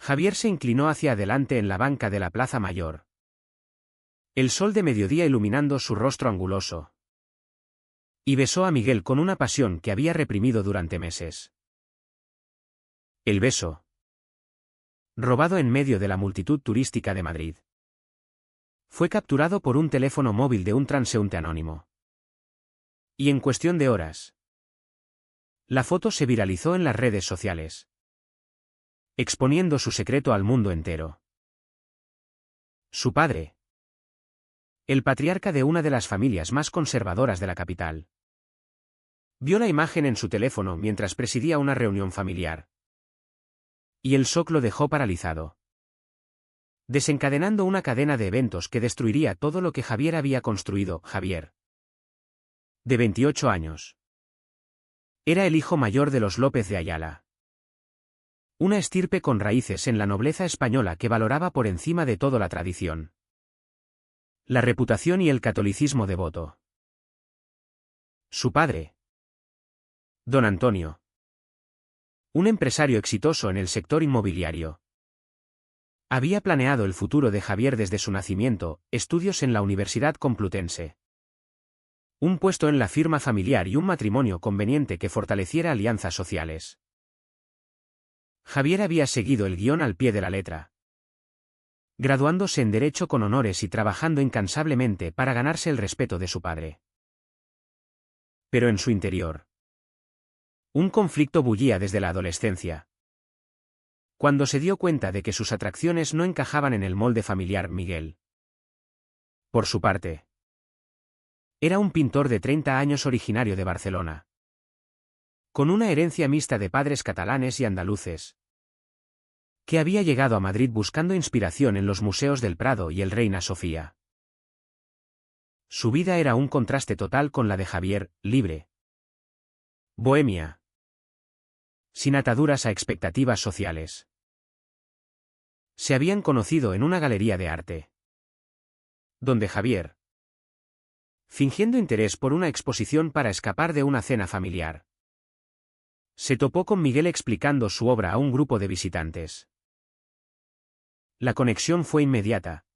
Javier se inclinó hacia adelante en la banca de la Plaza Mayor. El sol de mediodía iluminando su rostro anguloso. Y besó a Miguel con una pasión que había reprimido durante meses. El beso. Robado en medio de la multitud turística de Madrid. Fue capturado por un teléfono móvil de un transeúnte anónimo. Y en cuestión de horas, la foto se viralizó en las redes sociales, exponiendo su secreto al mundo entero. Su padre, el patriarca de una de las familias más conservadoras de la capital, vio la imagen en su teléfono mientras presidía una reunión familiar. Y el shock lo dejó paralizado, desencadenando una cadena de eventos que destruiría todo lo que Javier había construido. Javier, de 28 años, era el hijo mayor de los López de Ayala. Una estirpe con raíces en la nobleza española que valoraba por encima de todo la tradición, la reputación y el catolicismo devoto. Su padre, don Antonio, un empresario exitoso en el sector inmobiliario, había planeado el futuro de Javier desde su nacimiento, estudios en la Universidad Complutense, un puesto en la firma familiar y un matrimonio conveniente que fortaleciera alianzas sociales. Javier había seguido el guión al pie de la letra, graduándose en Derecho con honores y trabajando incansablemente para ganarse el respeto de su padre. Pero en su interior, un conflicto bullía desde la adolescencia. Cuando se dio cuenta de que sus atracciones no encajaban en el molde familiar. Miguel, por su parte, era un pintor de 30 años originario de Barcelona, con una herencia mixta de padres catalanes y andaluces, que había llegado a Madrid buscando inspiración en los museos del Prado y el Reina Sofía. Su vida era un contraste total con la de Javier, libre, bohemia, sin ataduras a expectativas sociales. Se habían conocido en una galería de arte, donde Javier, fingiendo interés por una exposición para escapar de una cena familiar, se topó con Miguel explicando su obra a un grupo de visitantes. La conexión fue inmediata.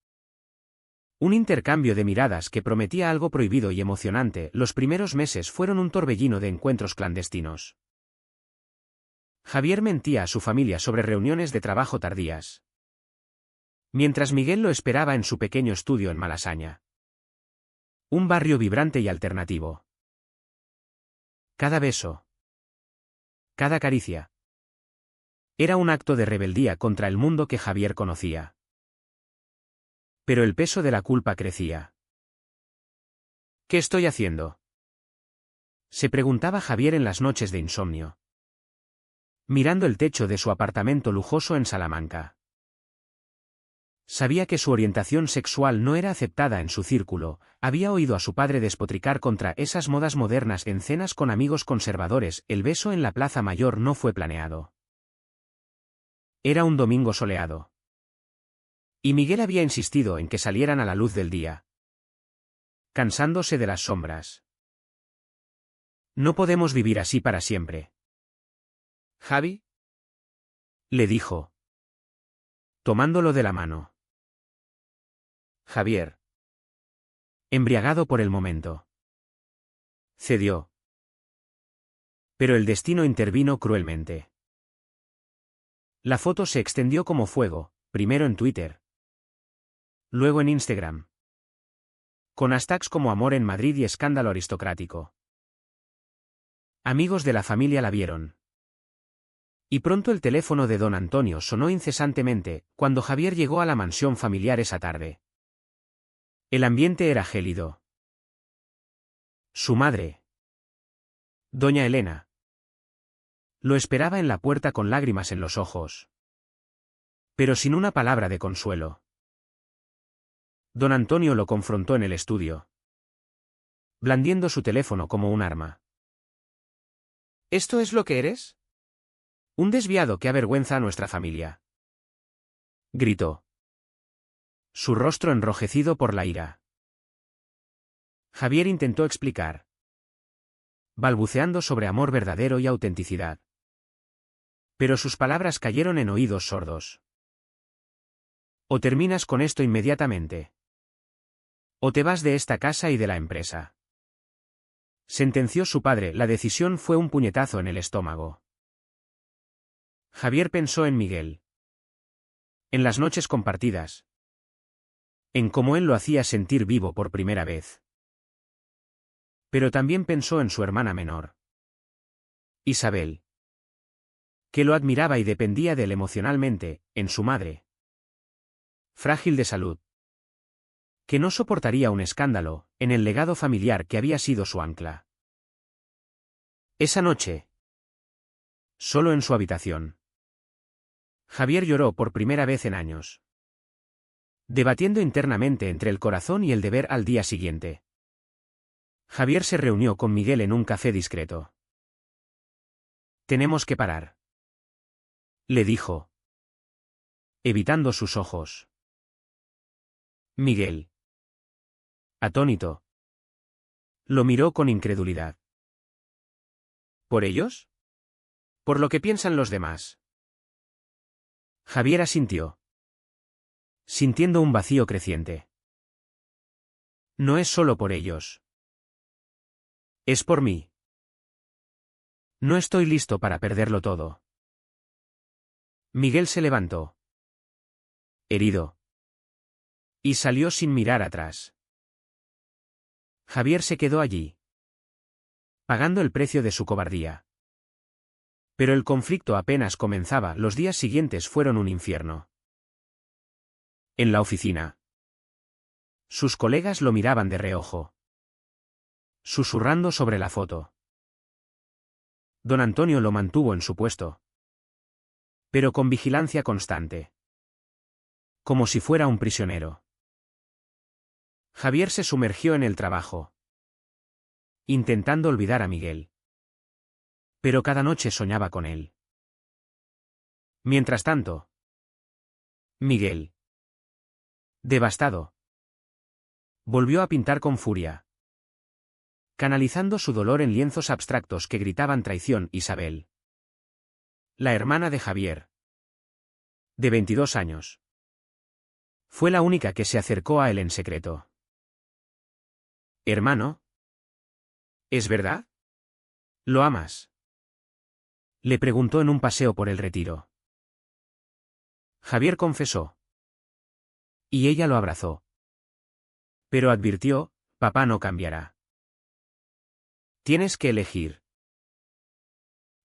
Un intercambio de miradas que prometía algo prohibido y emocionante. Los primeros meses fueron un torbellino de encuentros clandestinos. Javier mentía a su familia sobre reuniones de trabajo tardías, mientras Miguel lo esperaba en su pequeño estudio en Malasaña, un barrio vibrante y alternativo. Cada beso, cada caricia, era un acto de rebeldía contra el mundo que Javier conocía. Pero el peso de la culpa crecía. ¿Qué estoy haciendo?, se preguntaba Javier en las noches de insomnio, mirando el techo de su apartamento lujoso en Salamanca. Sabía que su orientación sexual no era aceptada en su círculo, había oído a su padre despotricar contra esas modas modernas en cenas con amigos conservadores. El beso en la Plaza Mayor no fue planeado. Era un domingo soleado. Y Miguel había insistido en que salieran a la luz del día, cansándose de las sombras. No podemos vivir así para siempre, Javi, le dijo, tomándolo de la mano. Javier, embriagado por el momento, cedió. Pero el destino intervino cruelmente. La foto se extendió como fuego, primero en Twitter, luego en Instagram, con hashtags como Amor en Madrid y Escándalo Aristocrático. Amigos de la familia la vieron. Y pronto el teléfono de don Antonio sonó incesantemente, cuando Javier llegó a la mansión familiar esa tarde. El ambiente era gélido. Su madre, doña Elena, lo esperaba en la puerta con lágrimas en los ojos, pero sin una palabra de consuelo. Don Antonio lo confrontó en el estudio, blandiendo su teléfono como un arma. ¿Esto es lo que eres? Un desviado que avergüenza a nuestra familia, gritó, su rostro enrojecido por la ira. Javier intentó explicar, balbuceando sobre amor verdadero y autenticidad. Pero sus palabras cayeron en oídos sordos. O terminas con esto inmediatamente. O te vas de esta casa y de la empresa. Sentenció su padre. La decisión fue un puñetazo en el estómago. Javier pensó en Miguel. En las noches compartidas. En cómo él lo hacía sentir vivo por primera vez. Pero también pensó en su hermana menor, Isabel, que lo admiraba y dependía de él emocionalmente, en su madre, frágil de salud, que no soportaría un escándalo, en el legado familiar que había sido su ancla. Esa noche, solo en su habitación, Javier lloró por primera vez en años, debatiendo internamente entre el corazón y el deber al día siguiente. Javier se reunió con Miguel en un café discreto. Tenemos que parar, le dijo, evitando sus ojos. Miguel, atónito, lo miró con incredulidad. ¿Por ellos? ¿Por lo que piensan los demás? Javier asintió, sintiendo un vacío creciente. No es solo por ellos. Es por mí. No estoy listo para perderlo todo. Miguel se levantó, herido, y salió sin mirar atrás. Javier se quedó allí, pagando el precio de su cobardía. Pero el conflicto apenas comenzaba. Los días siguientes fueron un infierno. En la oficina, sus colegas lo miraban de reojo, susurrando sobre la foto. Don Antonio lo mantuvo en su puesto, pero con vigilancia constante, como si fuera un prisionero. Javier se sumergió en el trabajo, intentando olvidar a Miguel. Pero cada noche soñaba con él. Mientras tanto, Miguel, devastado, volvió a pintar con furia, canalizando su dolor en lienzos abstractos que gritaban traición. Isabel, la hermana de Javier, de 22 años, fue la única que se acercó a él en secreto. Hermano, ¿es verdad? ¿Lo amas? Le preguntó en un paseo por el retiro. Javier confesó. Y ella lo abrazó. Pero advirtió, papá no cambiará. Tienes que elegir.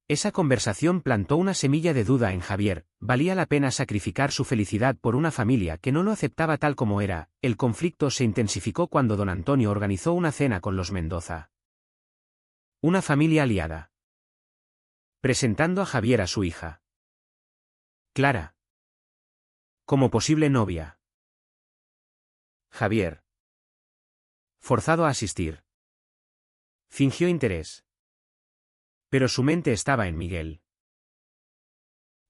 Esa conversación plantó una semilla de duda en Javier. ¿Valía la pena sacrificar su felicidad por una familia que no lo aceptaba tal como era? El conflicto se intensificó cuando don Antonio organizó una cena con los Mendoza. Una familia aliada, presentando a Javier a su hija, Clara, como posible novia. Javier, forzado a asistir, fingió interés. Pero su mente estaba en Miguel.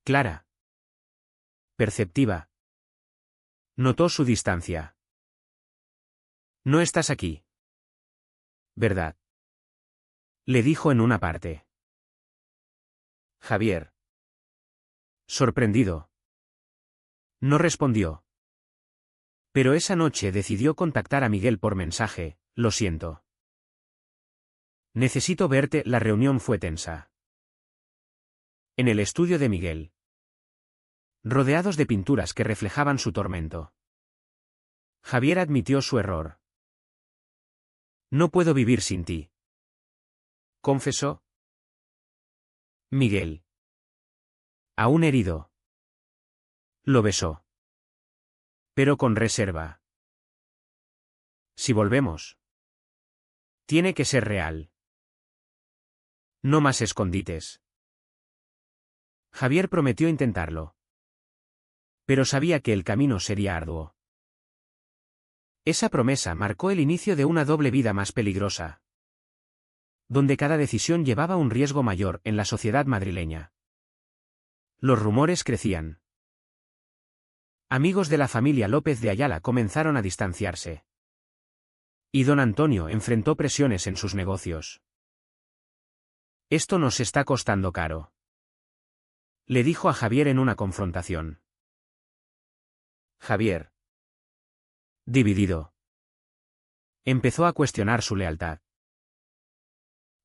Clara, perceptiva, notó su distancia. No estás aquí, ¿verdad? Le dijo en una parte. Javier, sorprendido, no respondió. Pero esa noche decidió contactar a Miguel por mensaje. Lo siento. Necesito verte. La reunión fue tensa. En el estudio de Miguel, rodeados de pinturas que reflejaban su tormento, Javier admitió su error. No puedo vivir sin ti, confesó. Miguel, aún herido, lo besó, pero con reserva. Si volvemos, tiene que ser real. No más escondites. Javier prometió intentarlo, pero sabía que el camino sería arduo. Esa promesa marcó el inicio de una doble vida más peligrosa, donde cada decisión llevaba un riesgo mayor en la sociedad madrileña. Los rumores crecían. Amigos de la familia López de Ayala comenzaron a distanciarse. Y don Antonio enfrentó presiones en sus negocios. Esto nos está costando caro, le dijo a Javier en una confrontación. Javier. Dividido. Empezó a cuestionar su lealtad.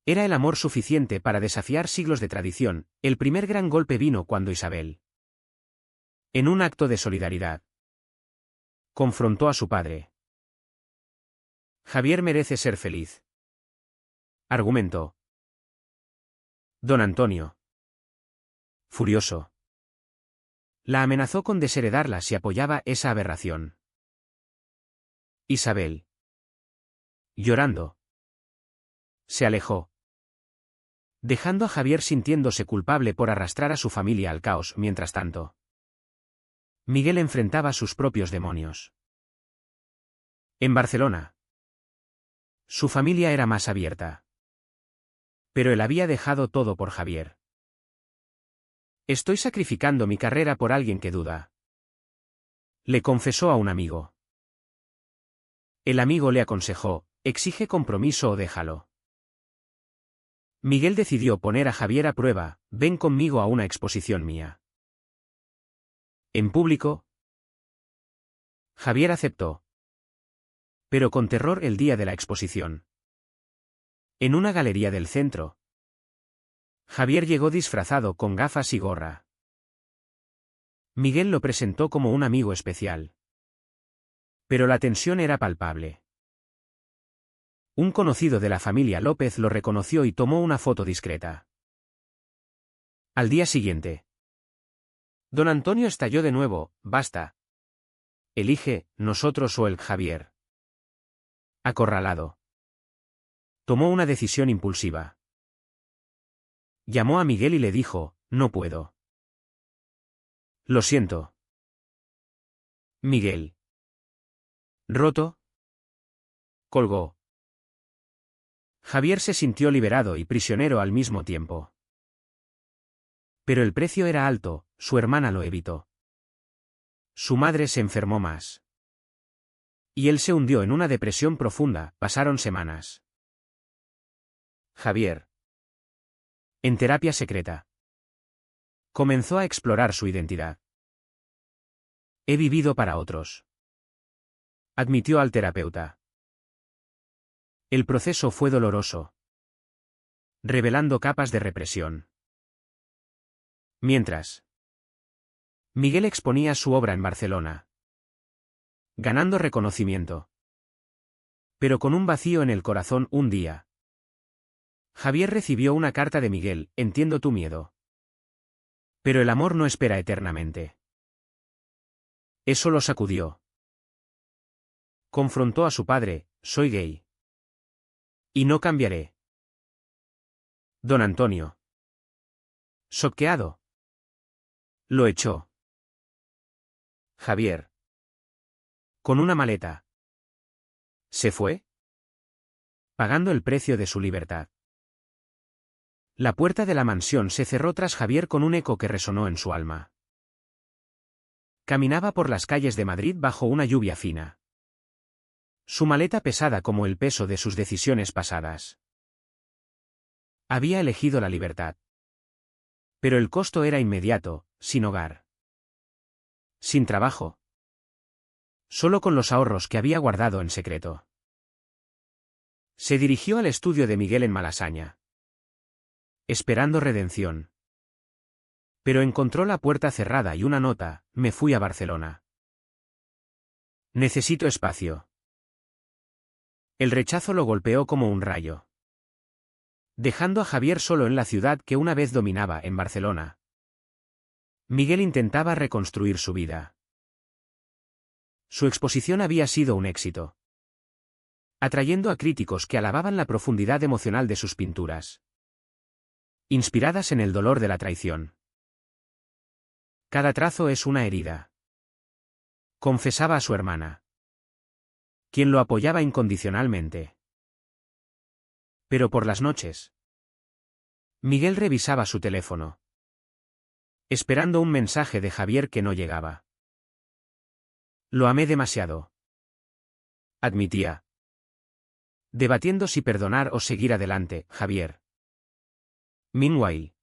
¿Era el amor suficiente para desafiar siglos de tradición? El primer gran golpe vino cuando Isabel, en un acto de solidaridad, confrontó a su padre. Javier merece ser feliz, argumentó. Don Antonio, furioso, la amenazó con desheredarla si apoyaba esa aberración. Isabel, llorando, se alejó, dejando a Javier sintiéndose culpable por arrastrar a su familia al caos. Mientras tanto, Miguel enfrentaba sus propios demonios. En Barcelona, su familia era más abierta. Pero él había dejado todo por Javier. Estoy sacrificando mi carrera por alguien que duda, le confesó a un amigo. El amigo le aconsejó, exige compromiso o déjalo. Miguel decidió poner a Javier a prueba, ven conmigo a una exposición mía. En público, Javier aceptó. Pero con terror el día de la exposición. En una galería del centro, Javier llegó disfrazado con gafas y gorra. Miguel lo presentó como un amigo especial. Pero la tensión era palpable. Un conocido de la familia López lo reconoció y tomó una foto discreta. Al día siguiente, don Antonio estalló de nuevo, basta. Elige, nosotros o el Javier. Acorralado, tomó una decisión impulsiva. Llamó a Miguel y le dijo, no puedo. Lo siento. Miguel, roto, colgó. Javier se sintió liberado y prisionero al mismo tiempo. Pero el precio era alto, su hermana lo evitó. Su madre se enfermó más. Y él se hundió en una depresión profunda. Pasaron semanas. Javier, en terapia secreta, comenzó a explorar su identidad. He vivido para otros, admitió al terapeuta. El proceso fue doloroso, revelando capas de represión. Mientras, Miguel exponía su obra en Barcelona, ganando reconocimiento. Pero con un vacío en el corazón. Un día, Javier recibió una carta de Miguel, entiendo tu miedo. Pero el amor no espera eternamente. Eso lo sacudió. Confrontó a su padre, soy gay. Y no cambiaré. Don Antonio, choqueado, lo echó. Javier, con una maleta, se fue, pagando el precio de su libertad. La puerta de la mansión se cerró tras Javier con un eco que resonó en su alma. Caminaba por las calles de Madrid bajo una lluvia fina. Su maleta pesada como el peso de sus decisiones pasadas. Había elegido la libertad. Pero el costo era inmediato, sin hogar. Sin trabajo. Solo con los ahorros que había guardado en secreto. Se dirigió al estudio de Miguel en Malasaña, esperando redención. Pero encontró la puerta cerrada y una nota, me fui a Barcelona. Necesito espacio. El rechazo lo golpeó como un rayo, dejando a Javier solo en la ciudad que una vez dominaba. En Barcelona, Miguel intentaba reconstruir su vida. Su exposición había sido un éxito, atrayendo a críticos que alababan la profundidad emocional de sus pinturas, inspiradas en el dolor de la traición. Cada trazo es una herida, confesaba a su hermana, quien lo apoyaba incondicionalmente. Pero por las noches, Miguel revisaba su teléfono, esperando un mensaje de Javier que no llegaba. Lo amé demasiado, admitía, debatiendo si perdonar o seguir adelante. Javier, meanwhile,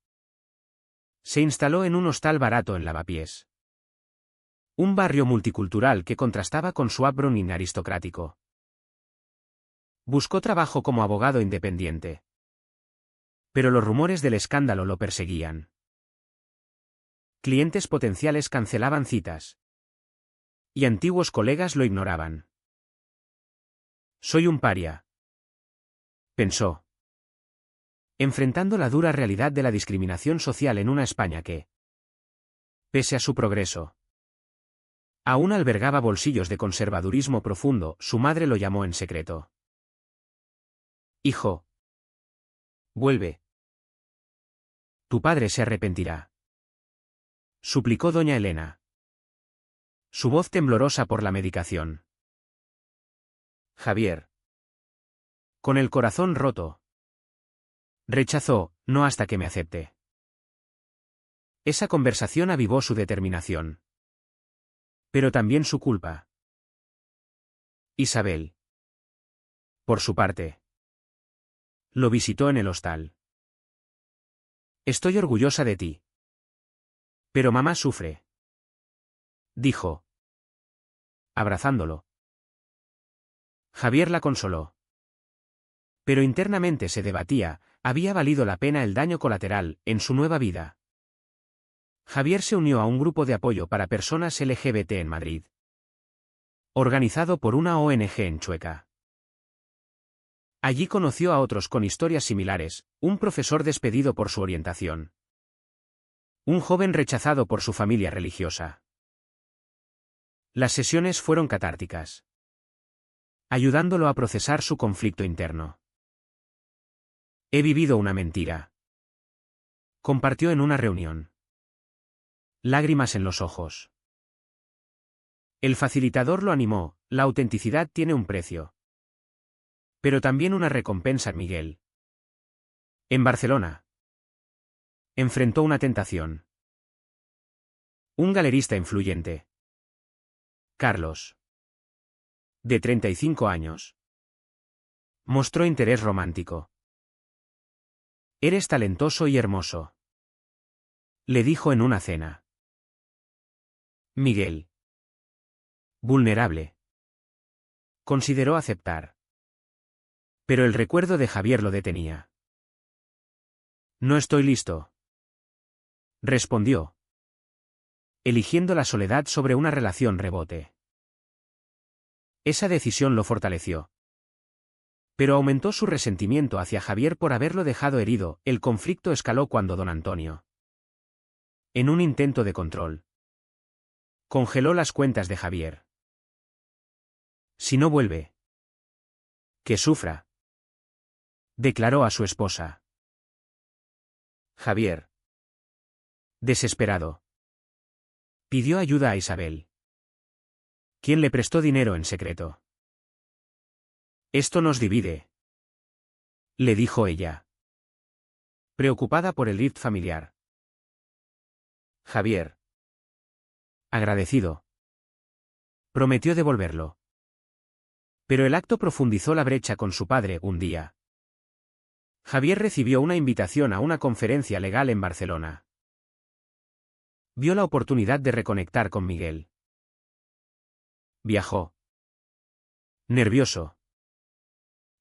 se instaló en un hostal barato en Lavapiés. Un barrio multicultural que contrastaba con su upbringing aristocrático. Buscó trabajo como abogado independiente. Pero los rumores del escándalo lo perseguían. Clientes potenciales cancelaban citas. Y antiguos colegas lo ignoraban. Soy un paria, pensó. Enfrentando la dura realidad de la discriminación social en una España que, pese a su progreso, aún albergaba bolsillos de conservadurismo profundo, su madre lo llamó en secreto. Hijo, vuelve. Tu padre se arrepentirá, suplicó doña Elena, su voz temblorosa por la medicación. Javier, con el corazón roto, rechazó, no hasta que me acepte. Esa conversación avivó su determinación. Pero también su culpa. Isabel, por su parte, lo visitó en el hostal. Estoy orgullosa de ti. Pero mamá sufre, dijo, abrazándolo. Javier la consoló. Pero internamente se debatía, ¿había valido la pena el daño colateral en su nueva vida? Javier se unió a un grupo de apoyo para personas LGBT en Madrid, organizado por una ONG en Chueca. Allí conoció a otros con historias similares, un profesor despedido por su orientación, un joven rechazado por su familia religiosa. Las sesiones fueron catárticas, ayudándolo a procesar su conflicto interno. He vivido una mentira, compartió en una reunión. Lágrimas en los ojos. El facilitador lo animó, la autenticidad tiene un precio. Pero también una recompensa, Miguel. En Barcelona, enfrentó una tentación. Un galerista influyente, Carlos, de 35 años, mostró interés romántico. Eres talentoso y hermoso, le dijo en una cena. Miguel, vulnerable, consideró aceptar. Pero el recuerdo de Javier lo detenía. No estoy listo, respondió, eligiendo la soledad sobre una relación rebote. Esa decisión lo fortaleció. Pero aumentó su resentimiento hacia Javier por haberlo dejado herido. El conflicto escaló cuando don Antonio, en un intento de control, congeló las cuentas de Javier. Si no vuelve, que sufra, declaró a su esposa. Javier, desesperado, pidió ayuda a Isabel, quien le prestó dinero en secreto. Esto nos divide, le dijo ella, preocupada por el rift familiar. Javier, agradecido, prometió devolverlo. Pero el acto profundizó la brecha con su padre un día. Javier recibió una invitación a una conferencia legal en Barcelona. Vio la oportunidad de reconectar con Miguel. Viajó, nervioso,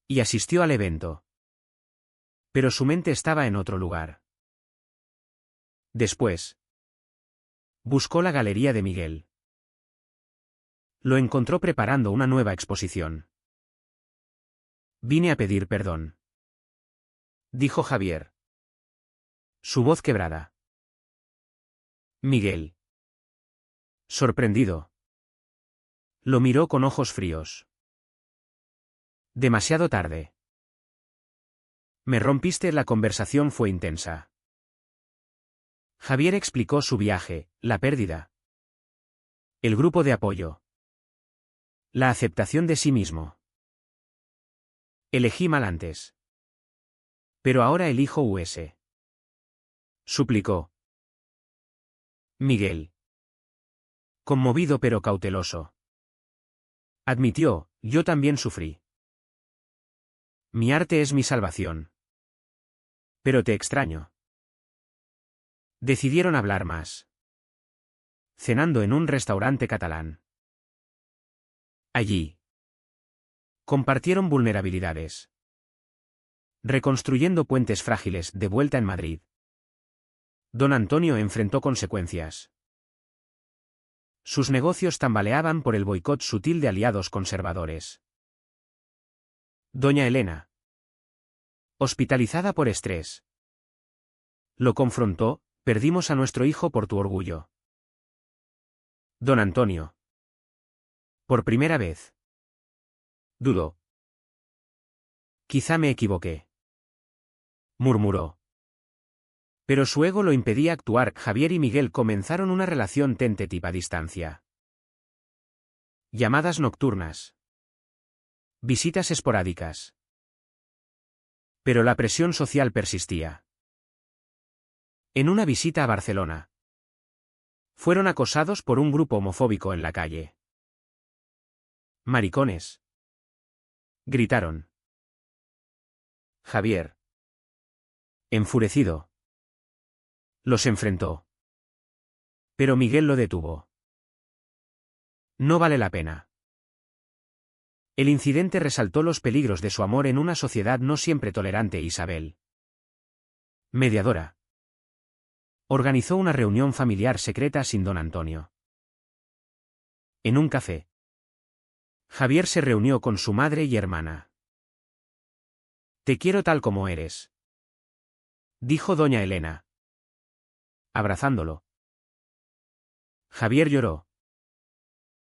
y asistió al evento. Pero su mente estaba en otro lugar. Después, buscó la galería de Miguel. Lo encontró preparando una nueva exposición. Vine a pedir perdón, dijo Javier, su voz quebrada. Miguel, sorprendido, lo miró con ojos fríos. Demasiado tarde. Me rompiste. La conversación fue intensa. Javier explicó su viaje, la pérdida, el grupo de apoyo, la aceptación de sí mismo. Elegí mal antes. Pero ahora elijo US. Suplicó. Miguel, conmovido pero cauteloso, admitió, yo también sufrí. Mi arte es mi salvación. Pero te extraño. Decidieron hablar más. cenando en un restaurante catalán. Allí. Compartieron vulnerabilidades. Reconstruyendo puentes frágiles de vuelta en Madrid. Don Antonio enfrentó consecuencias. Sus negocios tambaleaban por el boicot sutil de aliados conservadores. Doña Elena. Hospitalizada por estrés. Lo confrontó: perdimos a nuestro hijo por tu orgullo. Don Antonio. Por primera vez. Dudó. Quizá me equivoqué. Murmuró. Pero su ego lo impedía actuar. Javier y Miguel comenzaron una relación tentativa a distancia. Llamadas nocturnas. Visitas esporádicas. Pero la presión social persistía. En una visita a Barcelona, fueron acosados por un grupo homofóbico en la calle. «Maricones», gritaron. Javier, enfurecido, los enfrentó. Pero Miguel lo detuvo. No vale la pena. El incidente resaltó los peligros de su amor en una sociedad no siempre tolerante. Isabel, mediadora, organizó una reunión familiar secreta sin don Antonio. En un café, Javier se reunió con su madre y hermana. «Te quiero tal como eres», dijo doña Elena, abrazándolo. Javier lloró,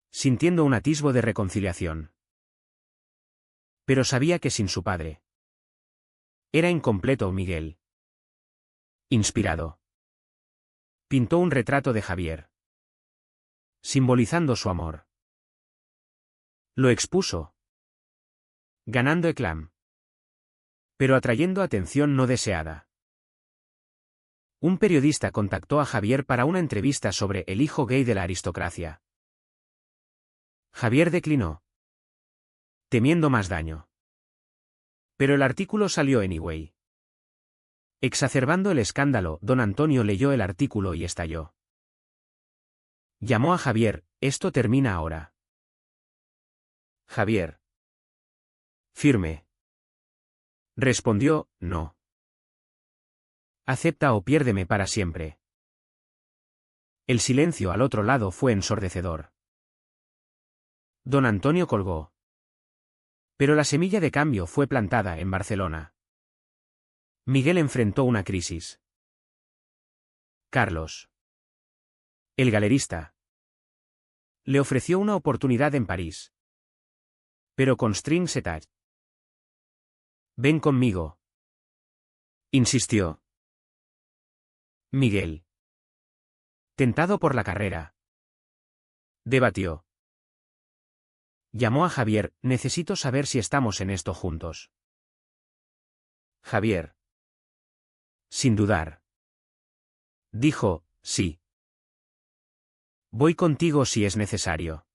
sintiendo un atisbo de reconciliación. Pero sabía que sin su padre era incompleto. Miguel, inspirado, pintó un retrato de Javier, simbolizando su amor. Lo expuso, ganando éclat, pero atrayendo atención no deseada. Un periodista contactó a Javier para una entrevista sobre el hijo gay de la aristocracia. Javier declinó, temiendo más daño. Pero el artículo salió anyway. Exacerbando el escándalo, don Antonio leyó el artículo y estalló. Llamó a Javier: «Esto termina ahora». Javier, firme, respondió: «No. Acepta o piérdeme para siempre». El silencio al otro lado fue ensordecedor. Don Antonio colgó. Pero la semilla de cambio fue plantada en Barcelona. Miguel enfrentó una crisis. Carlos, el galerista, le ofreció una oportunidad en París. Pero con strings attached. «Ven conmigo», insistió. Miguel, tentado por la carrera, debatió. Llamó a Javier: «Necesito saber si estamos en esto juntos». Javier, sin dudar, dijo: «Sí. Voy contigo si es necesario».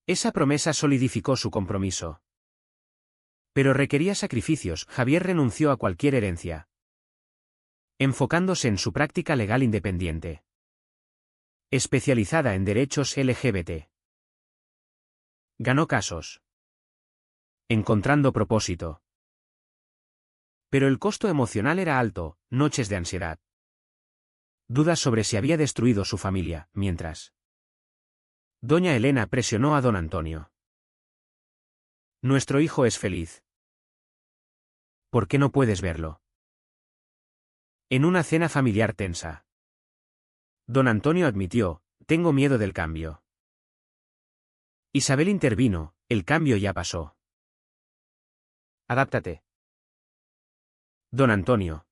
Esa promesa solidificó su compromiso. Pero requería sacrificios. Javier renunció a cualquier herencia, enfocándose en su práctica legal independiente, especializada en derechos LGBT. Ganó casos, encontrando propósito. Pero el costo emocional era alto: noches de ansiedad, dudas sobre si había destruido su familia, mientras doña Elena presionó a don Antonio. «Nuestro hijo es feliz. ¿Por qué no puedes verlo?» En una cena familiar tensa, don Antonio admitió: «Tengo miedo del cambio». Isabel intervino: «El cambio ya pasó. Adáptate». Don Antonio,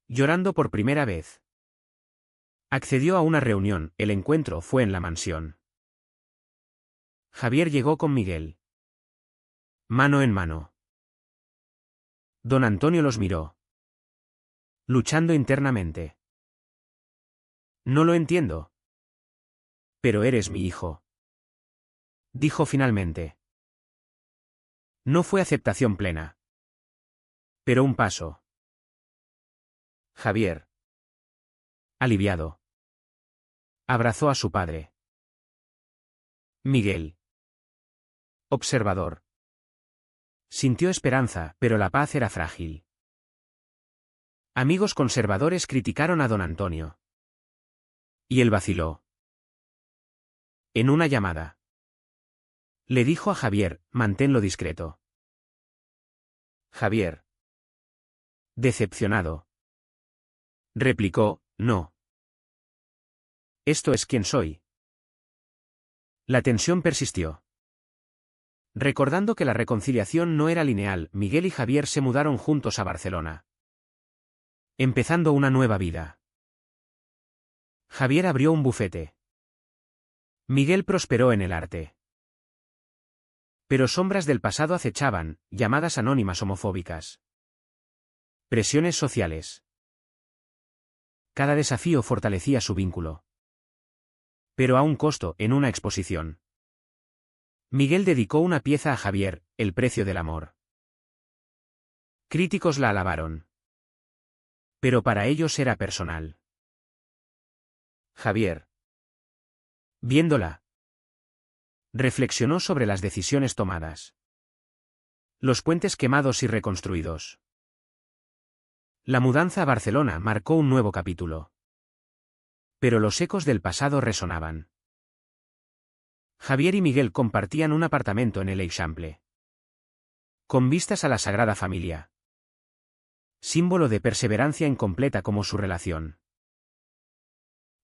llorando por primera vez, accedió a una reunión. El encuentro fue en la mansión. Javier llegó con Miguel, mano en mano. Don Antonio los miró, luchando internamente. «No lo entiendo». «Pero eres mi hijo», dijo finalmente. No fue aceptación plena, pero un paso. Javier, aliviado, Abrazó a su padre. Miguel. Observador. Sintió esperanza, pero la paz era frágil. Amigos conservadores criticaron a don Antonio. Y él vaciló. En una llamada. Le dijo a Javier, manténlo discreto. Javier. Decepcionado. Replicó, no. Esto es quien soy. La tensión persistió. Recordando que la reconciliación no era lineal, Miguel y Javier se mudaron juntos a Barcelona. Empezando una nueva vida. Javier abrió un bufete. Miguel prosperó en el arte. Pero sombras del pasado acechaban, llamadas anónimas homofóbicas. Presiones sociales. Cada desafío fortalecía su vínculo. Pero a un costo, en una exposición. Miguel dedicó una pieza a Javier, El precio del amor. Críticos la alabaron. Pero para ellos era personal. Javier. Viéndola. Reflexionó sobre las decisiones tomadas. Los puentes quemados y reconstruidos. La mudanza a Barcelona marcó un nuevo capítulo. Pero los ecos del pasado resonaban. Javier y Miguel compartían un apartamento en el Eixample. Con vistas a la Sagrada Familia. Símbolo de perseverancia incompleta como su relación.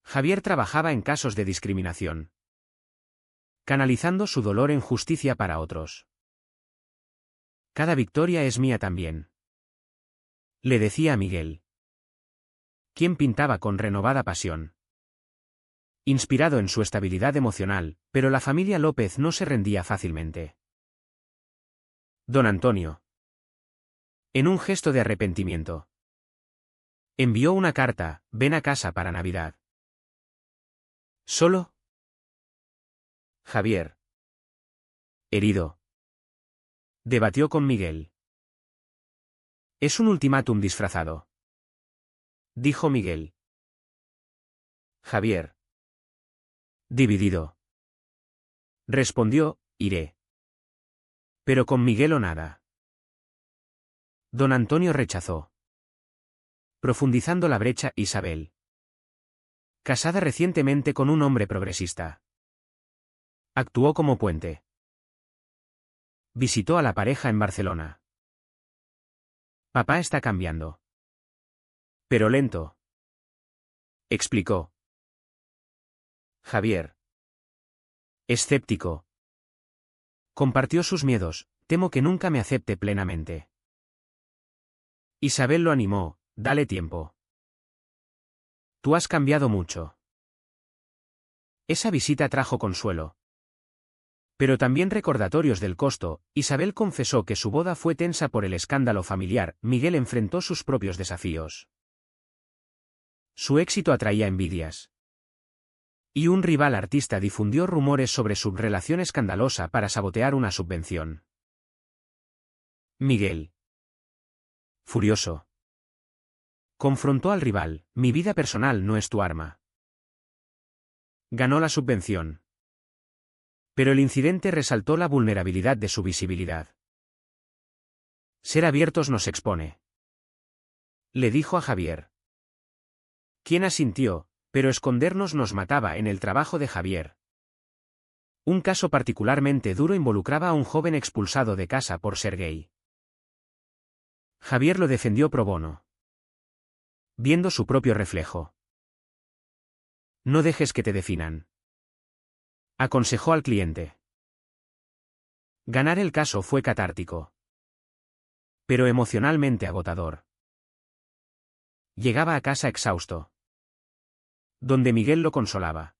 Javier trabajaba en casos de discriminación. Canalizando su dolor en justicia para otros. Cada victoria es mía también. Le decía a Miguel. Quien pintaba con renovada pasión. Inspirado en su estabilidad emocional, pero la familia López no se rendía fácilmente. Don Antonio. En un gesto de arrepentimiento. Envió una carta, ven a casa para Navidad. ¿Solo? Javier. Herido. Debatió con Miguel. Es un ultimátum disfrazado. Dijo Miguel. Javier. Dividido. Respondió, iré. Pero con Miguel o nada. Don Antonio rechazó. Profundizando la brecha, Isabel. Casada recientemente con un hombre progresista. Actuó como puente. Visitó a la pareja en Barcelona. Papá está cambiando. Pero lento. Explicó. Javier. Escéptico. Compartió sus miedos, temo que nunca me acepte plenamente. Isabel lo animó, dale tiempo. Tú has cambiado mucho. Esa visita trajo consuelo. Pero también recordatorios del costo. Isabel confesó que su boda fue tensa por el escándalo familiar, Miguel enfrentó sus propios desafíos. Su éxito atraía envidias. Y un rival artista difundió rumores sobre su relación escandalosa para sabotear una subvención. Miguel. Furioso. Confrontó al rival, mi vida personal no es tu arma. Ganó la subvención. Pero el incidente resaltó la vulnerabilidad de su visibilidad. Ser abiertos nos expone. Le dijo a Javier. Quien asintió, pero escondernos nos mataba en el trabajo de Javier. Un caso particularmente duro involucraba a un joven expulsado de casa por ser gay. Javier lo defendió pro bono. Viendo su propio reflejo. No dejes que te definan. Aconsejó al cliente. Ganar el caso fue catártico. Pero emocionalmente agotador. Llegaba a casa exhausto. Donde Miguel lo consolaba.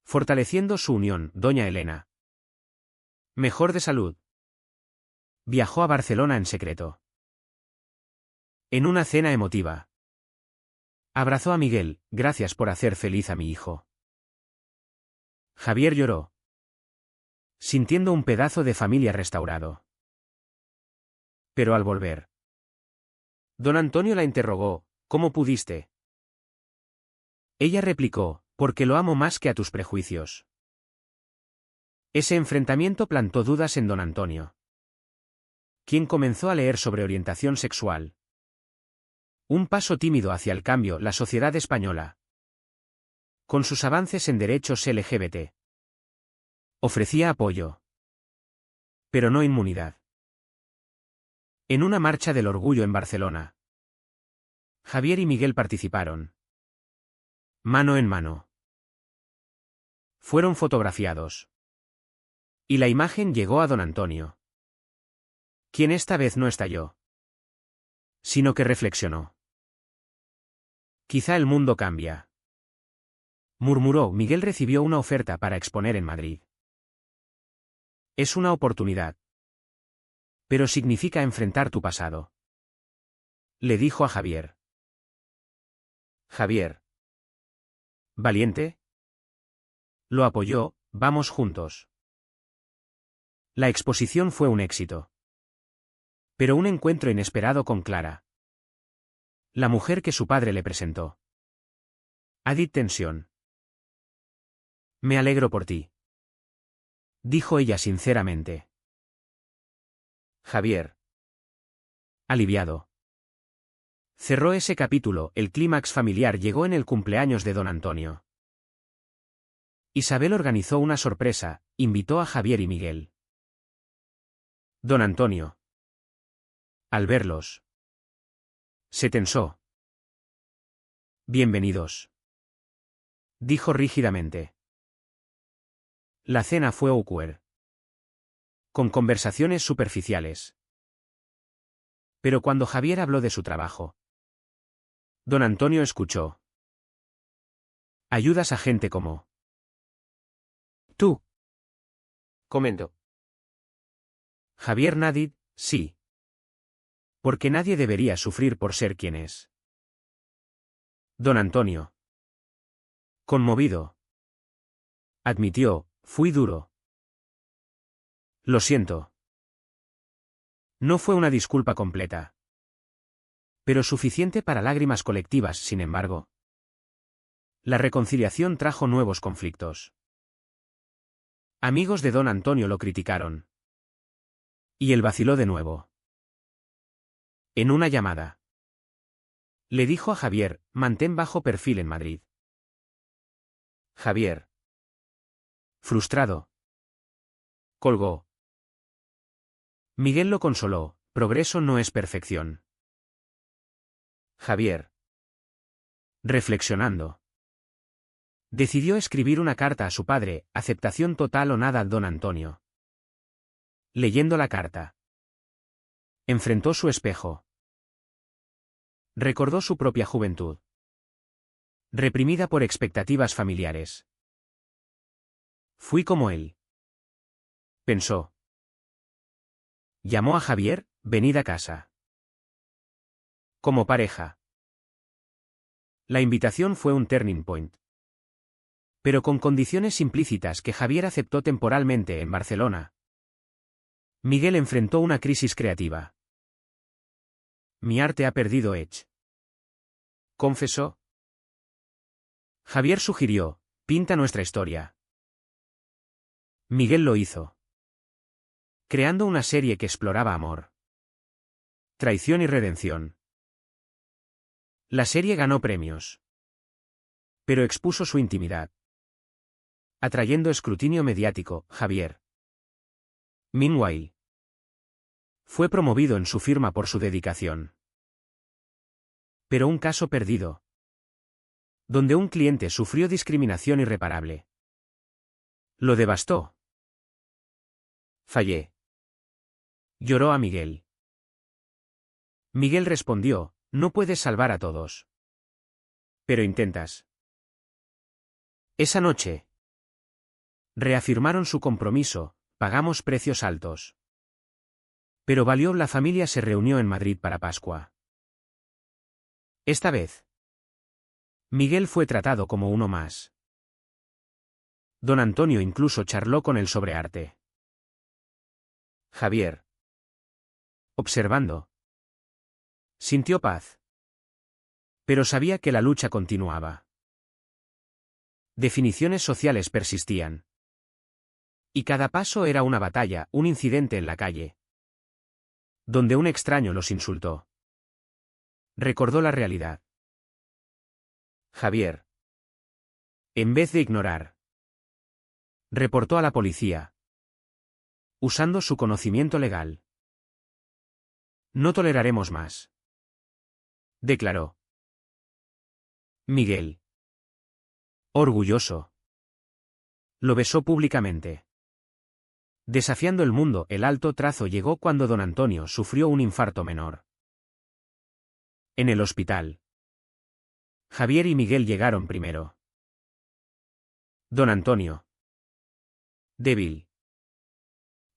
Fortaleciendo su unión, doña Elena. Mejor de salud. Viajó a Barcelona en secreto. En una cena emotiva. Abrazó a Miguel, gracias por hacer feliz a mi hijo. Javier lloró. Sintiendo un pedazo de familia restaurado. Pero al volver. Don Antonio la interrogó, ¿cómo pudiste? Ella replicó, Porque lo amo más que a tus prejuicios. Ese enfrentamiento plantó dudas en don Antonio, quien comenzó a leer sobre orientación sexual. Un paso tímido hacia el cambio, la sociedad española, con sus avances en derechos LGBT, ofrecía apoyo, pero no inmunidad. En una marcha del orgullo en Barcelona, Javier y Miguel participaron, mano en mano. Fueron fotografiados. Y la imagen llegó a don Antonio, quien esta vez no estalló, sino que reflexionó. Quizá el mundo cambia, murmuró. Miguel recibió una oferta para exponer en Madrid. Es una oportunidad. Pero significa enfrentar tu pasado, le dijo a Javier. Javier. ¿Valiente? Lo apoyó. Vamos juntos. La exposición fue un éxito. Pero un encuentro inesperado con Clara, la mujer que su padre le presentó. Addit tensión. Me alegro por ti, dijo ella sinceramente. Javier, aliviado, cerró ese capítulo. El clímax familiar llegó en el cumpleaños de don Antonio. Isabel organizó una sorpresa, invitó a Javier y Miguel. Don Antonio, al verlos, se tensó. Bienvenidos, dijo rígidamente. La cena fue awkward, con conversaciones superficiales. Pero cuando Javier habló de su trabajo, don Antonio escuchó. Ayudas a gente como tú, comentó. Javier Nadid, sí. Porque nadie debería sufrir por ser quien es. Don Antonio, conmovido, admitió, fui duro. Lo siento. No fue una disculpa completa, pero suficiente para lágrimas colectivas. Sin embargo, la reconciliación trajo nuevos conflictos. Amigos de don Antonio lo criticaron. Y él vaciló de nuevo. En una llamada, le dijo a Javier, mantén bajo perfil en Madrid. Javier, frustrado, colgó. Miguel lo consoló, progreso no es perfección. Javier, reflexionando, decidió escribir una carta a su padre, aceptación total o nada. Don Antonio, leyendo la carta, enfrentó su espejo. Recordó su propia juventud, reprimida por expectativas familiares. Fui como él, pensó. Llamó a Javier, venid a casa. Como pareja. La invitación fue un turning point, pero con condiciones implícitas que Javier aceptó temporalmente en Barcelona. Miguel enfrentó una crisis creativa. Mi arte ha perdido edge, confesó. Javier sugirió, pinta nuestra historia. Miguel lo hizo, creando una serie que exploraba amor, traición y redención. La serie ganó premios, pero expuso su intimidad, atrayendo escrutinio mediático. Javier, meanwhile, fue promovido en su firma por su dedicación. Pero un caso perdido, donde un cliente sufrió discriminación irreparable, lo devastó. Fallé. Lloró a Miguel. Miguel respondió, no puedes salvar a todos. Pero intentas. Esa noche, reafirmaron su compromiso, pagamos precios altos. Pero valió. La familia se reunió en Madrid para Pascua. Esta vez, Miguel fue tratado como uno más. Don Antonio incluso charló con él sobre arte. Javier, observando, sintió paz. Pero sabía que la lucha continuaba. Definiciones sociales persistían. Y cada paso era una batalla, un incidente en la calle, donde un extraño los insultó. Recordó la realidad. Javier, en vez de ignorar, reportó a la policía, usando su conocimiento legal. No toleraremos más, declaró. Miguel, orgulloso, lo besó públicamente. Desafiando el mundo, el alto trazo llegó cuando don Antonio sufrió un infarto menor. En el hospital, Javier y Miguel llegaron primero. Don Antonio, débil,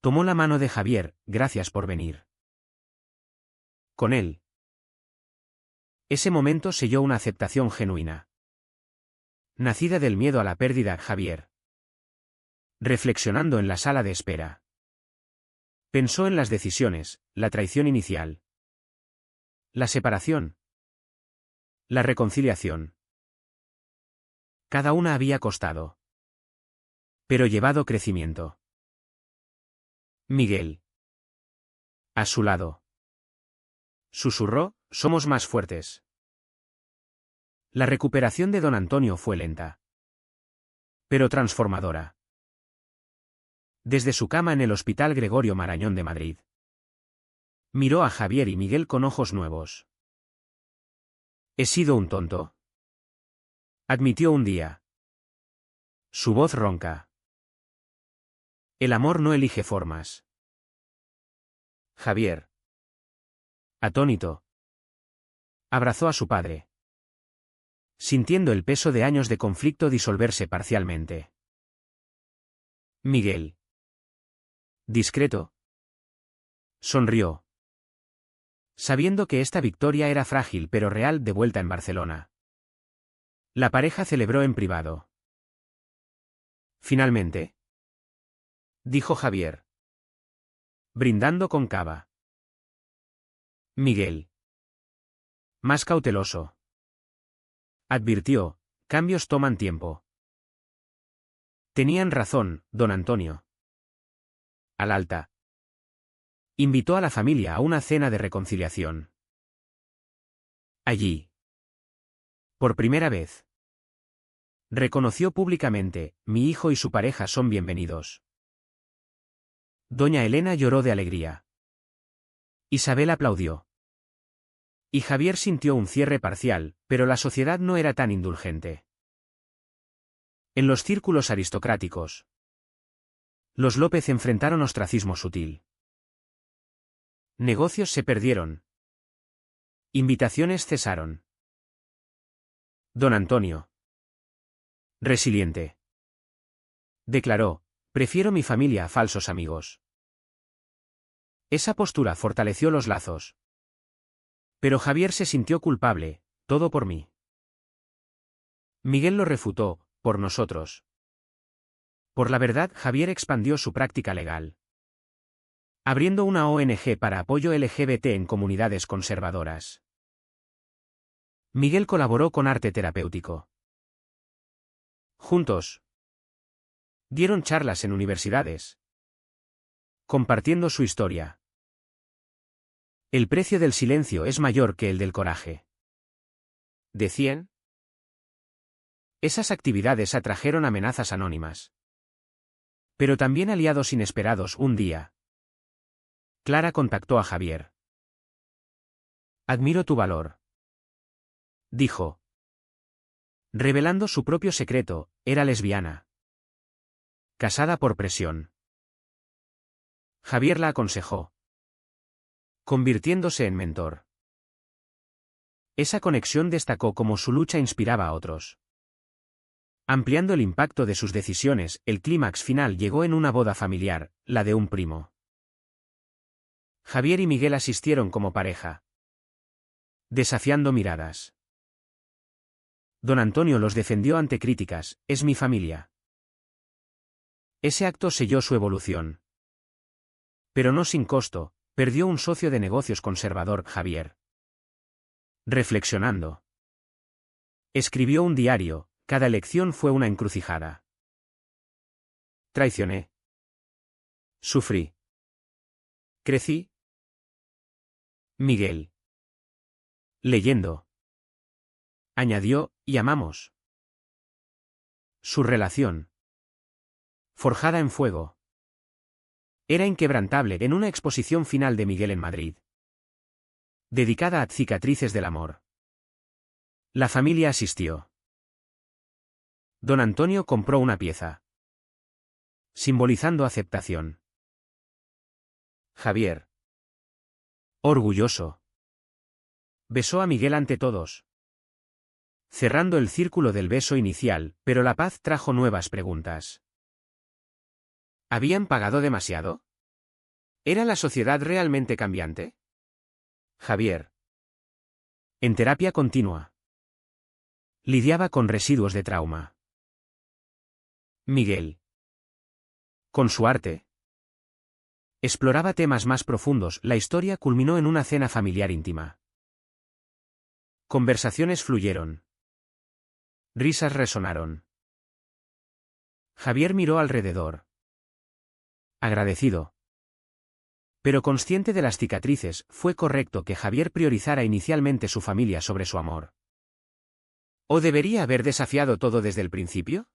tomó la mano de Javier. Gracias por venir. Con él. Ese momento selló una aceptación genuina, nacida del miedo a la pérdida. Javier, reflexionando en la sala de espera, pensó en las decisiones, la traición inicial, la separación, la reconciliación. Cada una había costado, pero llevado crecimiento. Miguel, a su lado, susurró: somos más fuertes. La recuperación de don Antonio fue lenta, pero transformadora. Desde su cama en el Hospital Gregorio Marañón de Madrid, miró a Javier y Miguel con ojos nuevos. He sido un tonto, admitió un día. Su voz ronca. El amor no elige formas. Javier, atónito, abrazó a su padre, sintiendo el peso de años de conflicto disolverse parcialmente. Miguel, discreto, sonrió, sabiendo que esta victoria era frágil pero real. De vuelta en Barcelona, la pareja celebró en privado. Finalmente, dijo Javier, brindando con cava. Miguel, más cauteloso, advirtió: cambios toman tiempo. Tenían razón, don Antonio. Al alta, invitó a la familia a una cena de reconciliación. Allí, por primera vez, reconoció públicamente: mi hijo y su pareja son bienvenidos. Doña Elena lloró de alegría. Isabel aplaudió. Y Javier sintió un cierre parcial, pero la sociedad no era tan indulgente. En los círculos aristocráticos, los López enfrentaron ostracismo sutil. Negocios se perdieron. Invitaciones cesaron. Don Antonio, resiliente, declaró: prefiero mi familia a falsos amigos. Esa postura fortaleció los lazos. Pero Javier se sintió culpable: todo por mí. Miguel lo refutó: por nosotros. Por la verdad. Javier expandió su práctica legal, abriendo una ONG para apoyo LGBT en comunidades conservadoras. Miguel colaboró con arte terapéutico. Juntos, dieron charlas en universidades, compartiendo su historia. El precio del silencio es mayor que el del coraje, decían. Esas actividades atrajeron amenazas anónimas, pero también aliados inesperados. Un día, Clara contactó a Javier. Admiro tu valor, dijo, revelando su propio secreto: era lesbiana, casada por presión. Javier la aconsejó, convirtiéndose en mentor. Esa conexión destacó como su lucha inspiraba a otros, ampliando el impacto de sus decisiones. El clímax final llegó en una boda familiar, la de un primo. Javier y Miguel asistieron como pareja, desafiando miradas. Don Antonio los defendió ante críticas: es mi familia. Ese acto selló su evolución. Pero no sin costo: perdió un socio de negocios conservador. Javier, reflexionando, escribió un diario: Cada elección fue una encrucijada. Traicioné. Sufrí. Crecí. Miguel. Leyendo. Añadió, y amamos. Su relación. Forjada en fuego. Era inquebrantable en una exposición final de Miguel en Madrid. Dedicada a cicatrices del amor. La familia asistió. Don Antonio compró una pieza. Simbolizando aceptación. Javier. Orgulloso. Besó a Miguel ante todos. Cerrando el círculo del beso inicial, pero la paz trajo nuevas preguntas. ¿Habían pagado demasiado? ¿Era la sociedad realmente cambiante? Javier. En terapia continua. Lidiaba con residuos de trauma. Miguel. Con su arte. Exploraba temas más profundos. La historia culminó en una cena familiar íntima. Conversaciones fluyeron. Risas resonaron. Javier miró alrededor. Agradecido. Pero consciente de las cicatrices, fue correcto que Javier priorizara inicialmente su familia sobre su amor. ¿O debería haber desafiado todo desde el principio?